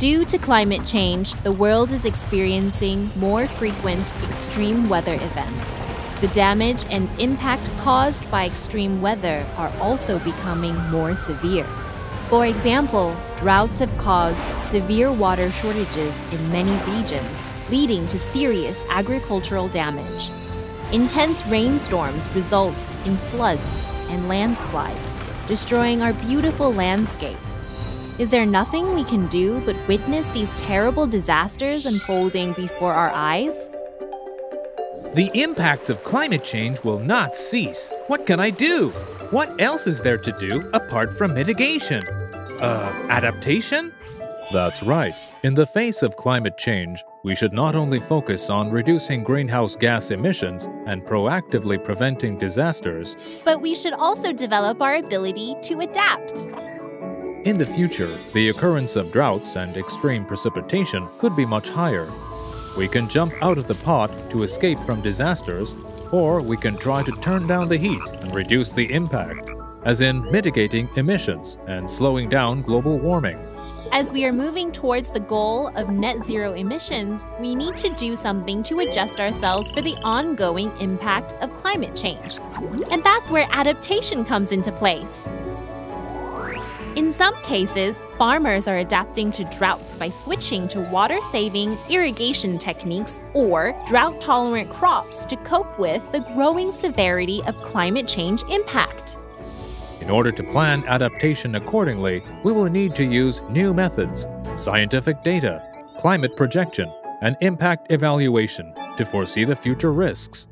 Due to climate change, the world is experiencing more frequent extreme weather events. The damage and impact caused by extreme weather are also becoming more severe. For example, droughts have caused severe water shortages in many regions, leading to serious agricultural damage. Intense rainstorms result in floods and landslides, destroying our beautiful landscape. Is there nothing we can do but witness these terrible disasters unfolding before our eyes? The impacts of climate change will not cease. What can I do? What else is there to do apart from mitigation? Adaptation? That's right. In the face of climate change, we should not only focus on reducing greenhouse gas emissions and proactively preventing disasters, but we should also develop our ability to adapt. In the future, the occurrence of droughts and extreme precipitation could be much higher. We can jump out of the pot to escape from disasters, or we can try to turn down the heat and reduce the impact, as in mitigating emissions and slowing down global warming. As we are moving towards the goal of net zero emissions, we need to do something to adjust ourselves for the ongoing impact of climate change. And that's where adaptation comes into place. In some cases, farmers are adapting to droughts by switching to water-saving irrigation techniques or drought-tolerant crops to cope with the growing severity of climate change impact. In order to plan adaptation accordingly, we will need to use new methods, scientific data, climate projection, and impact evaluation to foresee the future risks.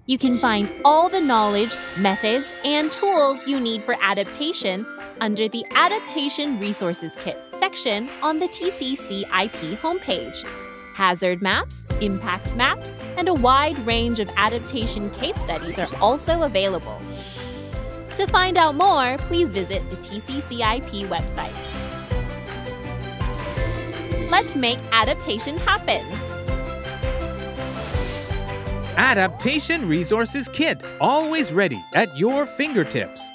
You can find all the knowledge, methods, and tools you need for adaptation under the Adaptation Resources Kit section on the TCCIP homepage. Hazard maps, impact maps, and a wide range of adaptation case studies are also available. To find out more, please visit the TCCIP website. Let's make adaptation happen! Adaptation Resources Kit, always ready at your fingertips.